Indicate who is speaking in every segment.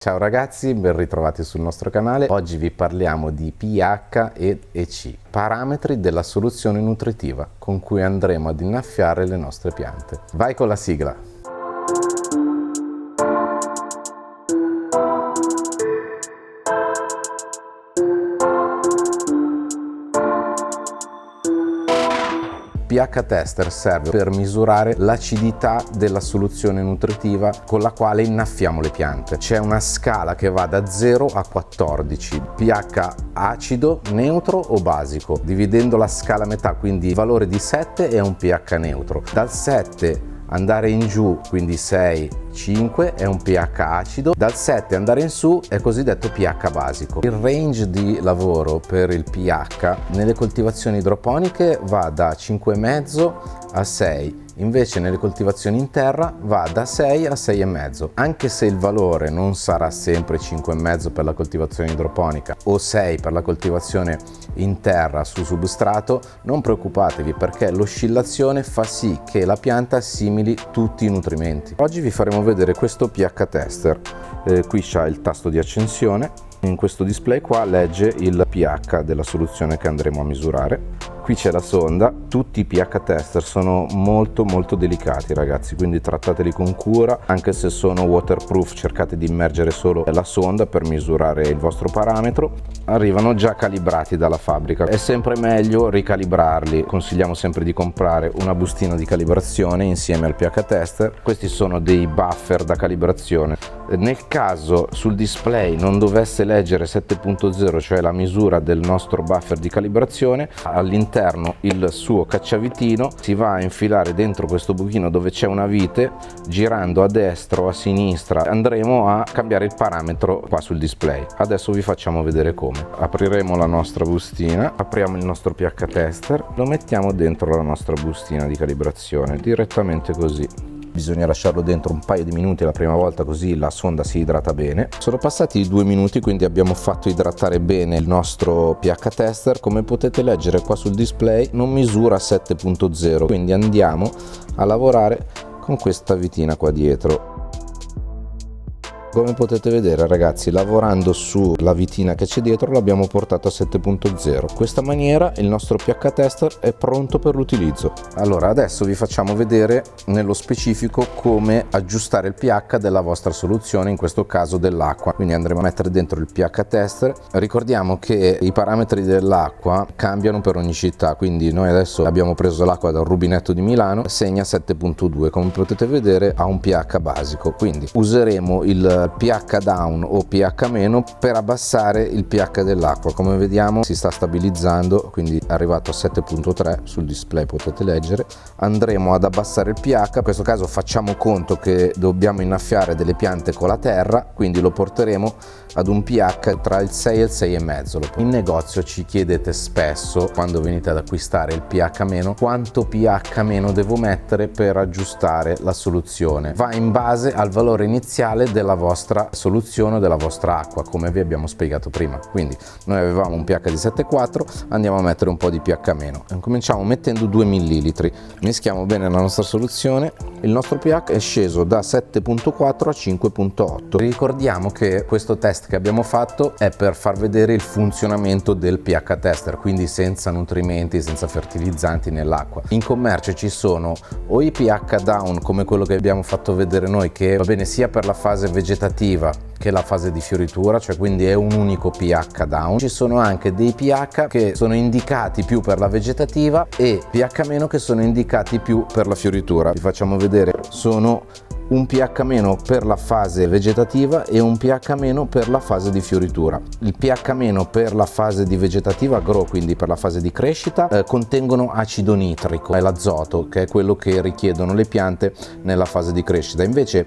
Speaker 1: Ciao ragazzi, ben ritrovati sul nostro canale. Oggi vi parliamo di pH ed EC, parametri della soluzione nutritiva con cui andremo ad innaffiare le nostre piante. Vai con la sigla! pH tester serve per misurare l'acidità della soluzione nutritiva con la quale innaffiamo le piante. C'è una scala che va da 0 a 14, pH acido, neutro o basico, dividendo la scala a metà, quindi il valore di 7 è un pH neutro. Dal 7 andare in giù, quindi 6, 5 è un pH acido, dal 7 andare in su è cosiddetto pH basico. Il range di lavoro per il pH nelle coltivazioni idroponiche va da 5,5 a 6, invece nelle coltivazioni in terra va da 6 a 6,5. Anche se il valore non sarà sempre 5,5 per la coltivazione idroponica o 6 per la coltivazione in terra su substrato, non preoccupatevi, perché l'oscillazione fa sì che la pianta assimili tutti i nutrimenti. Oggi vi faremo vedere questo pH tester. Qui c'ha il tasto di accensione, in questo display qua legge il pH della soluzione che andremo a misurare. Qui c'è la sonda. Tutti i pH tester sono molto delicati ragazzi, quindi trattateli con cura. Anche se sono waterproof, cercate di immergere solo la sonda per misurare il vostro parametro. Arrivano già calibrati dalla fabbrica, è sempre meglio ricalibrarli. Consigliamo sempre di comprare una bustina di calibrazione insieme al pH tester. Questi sono dei buffer da calibrazione. Nel caso sul display non dovesse leggere 7.0, cioè la misura del nostro buffer di calibrazione, all'interno il suo cacciavitino si va a infilare dentro questo buchino dove c'è una vite. Girando a destra o a sinistra andremo a cambiare il parametro qua sul display. Adesso vi facciamo vedere come. Apriremo la nostra bustina, apriamo il nostro pH tester, lo mettiamo dentro la nostra bustina di calibrazione direttamente così. Bisogna lasciarlo dentro un paio di minuti la prima volta, così la sonda si idrata bene. Sono passati 2 minuti, quindi abbiamo fatto idratare bene il nostro pH tester. Come potete leggere qua sul display non misura 7.0, quindi andiamo a lavorare con questa vitina qua dietro. Come potete vedere ragazzi, lavorando sulla vitina che c'è dietro l'abbiamo portato a 7.0. In questa maniera il nostro pH tester è pronto per l'utilizzo. Allora adesso vi facciamo vedere nello specifico come aggiustare il pH della vostra soluzione, in questo caso dell'acqua. Quindi andremo a mettere dentro il pH tester. Ricordiamo che i parametri dell'acqua cambiano per ogni città, quindi noi adesso abbiamo preso l'acqua dal rubinetto di Milano, segna 7.2, come potete vedere ha un pH basico, quindi useremo il pH down o pH meno per abbassare il pH dell'acqua. Come vediamo si sta stabilizzando, quindi è arrivato a 7.3, sul display potete leggere. Andremo ad abbassare il pH, in questo caso facciamo conto che dobbiamo innaffiare delle piante con la terra, quindi lo porteremo ad un pH tra il 6 e il 6,5. In negozio ci chiedete spesso, quando venite ad acquistare il pH meno, quanto pH meno devo mettere per aggiustare la soluzione. Va in base al valore iniziale della vostra soluzione, della vostra acqua, come vi abbiamo spiegato prima. Quindi noi avevamo un pH di 7,4, andiamo a mettere un po' di pH meno. Cominciamo mettendo 2 ml, meschiamo bene la nostra soluzione. Il nostro pH è sceso da 7.4 a 5.8. Ricordiamo che questo test che abbiamo fatto è per far vedere il funzionamento del pH tester, quindi senza nutrimenti, senza fertilizzanti nell'acqua. In commercio ci sono o i pH down come quello che abbiamo fatto vedere noi, che va bene sia per la fase vegetativa che la fase di fioritura, cioè quindi è un unico pH down. Ci sono anche dei pH che sono indicati più per la vegetativa e pH meno che sono indicati più per la fioritura. Vi facciamo vedere, sono un pH meno per la fase vegetativa e un pH meno per la fase di fioritura. Il pH meno per la fase di vegetativa grow, quindi per la fase di crescita, contengono acido nitrico, è l'azoto che è quello che richiedono le piante nella fase di crescita. Invece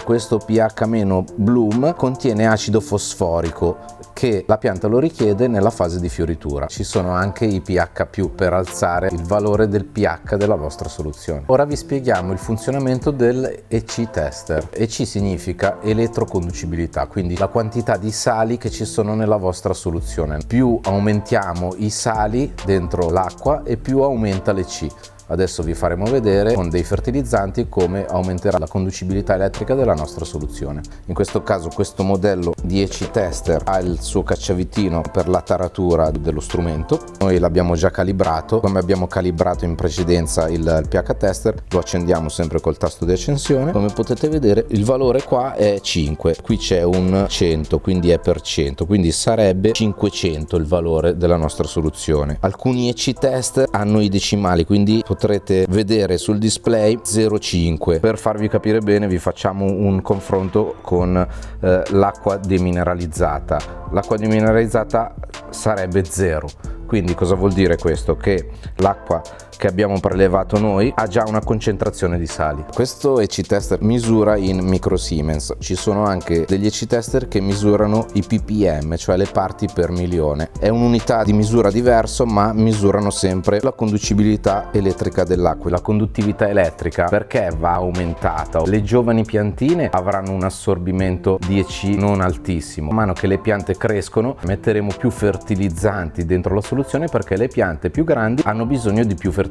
Speaker 1: questo pH meno bloom contiene acido fosforico, che la pianta lo richiede nella fase di fioritura. Ci sono anche i pH più per alzare il valore del pH della vostra soluzione. Ora vi spieghiamo il funzionamento del EC tester. EC significa elettroconducibilità, quindi la quantità di sali che ci sono nella vostra soluzione. Più aumentiamo i sali dentro l'acqua e più aumenta l'EC. Adesso vi faremo vedere con dei fertilizzanti come aumenterà la conducibilità elettrica della nostra soluzione. In questo caso questo modello 10 tester ha il suo cacciavitino per la taratura dello strumento. Noi l'abbiamo già calibrato, come abbiamo calibrato in precedenza il pH tester, lo accendiamo sempre col tasto di accensione. Come potete vedere il valore qua è 5, qui c'è un 100, quindi è per 100, quindi sarebbe 500 il valore della nostra soluzione. Alcuni EC tester hanno i decimali, quindi potrete vedere sul display 0,5. Per farvi capire bene vi facciamo un confronto con l'acqua demineralizzata. L'acqua demineralizzata sarebbe 0. Quindi cosa vuol dire questo? Che l'acqua che abbiamo prelevato noi ha già una concentrazione di sali. Questo EC tester misura in microsiemens. Ci sono anche degli EC tester che misurano i ppm, cioè le parti per milione. È un'unità di misura diverso, ma misurano sempre la conducibilità elettrica dell'acqua, la conduttività elettrica, perché va aumentata. Le giovani piantine avranno un assorbimento di EC non altissimo. Man mano che le piante crescono metteremo più fertilizzanti dentro la soluzione, perché le piante più grandi hanno bisogno di più fertilizzante.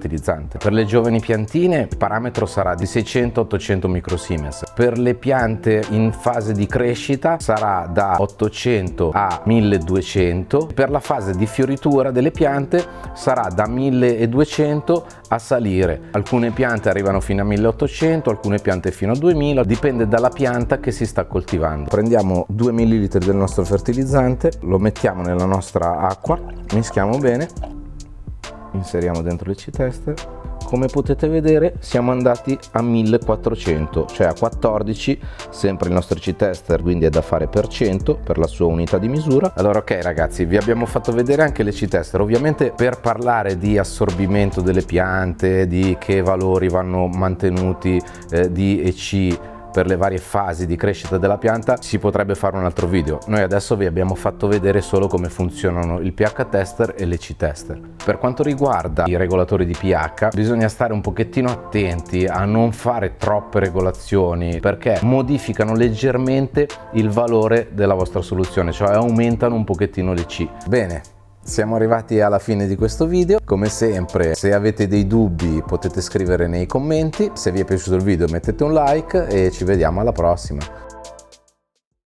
Speaker 1: Per le giovani piantine il parametro sarà di 600-800 microsiemens. Per le piante in fase di crescita sarà da 800 a 1200. Per la fase di fioritura delle piante sarà da 1200 a salire. Alcune piante arrivano fino a 1800, alcune piante fino a 2000, dipende dalla pianta che si sta coltivando. Prendiamo 2 ml del nostro fertilizzante, lo mettiamo nella nostra acqua, mischiamo bene, inseriamo dentro l'EC tester. Come potete vedere siamo andati a 1400, cioè a 14, sempre il nostro EC tester, quindi è da fare per 100 per la sua unità di misura. Allora ok ragazzi, vi abbiamo fatto vedere anche l'EC tester. Ovviamente per parlare di assorbimento delle piante, di che valori vanno mantenuti di EC per le varie fasi di crescita della pianta, si potrebbe fare un altro video. Noi adesso vi abbiamo fatto vedere solo come funzionano il pH tester e l'EC tester. Per quanto riguarda i regolatori di pH, bisogna stare un pochettino attenti a non fare troppe regolazioni, perché modificano leggermente il valore della vostra soluzione, cioè aumentano un pochettino l'EC. Bene, siamo arrivati alla fine di questo video. Come sempre, se avete dei dubbi potete scrivere nei commenti. Se vi è piaciuto il video mettete un like e ci vediamo alla prossima.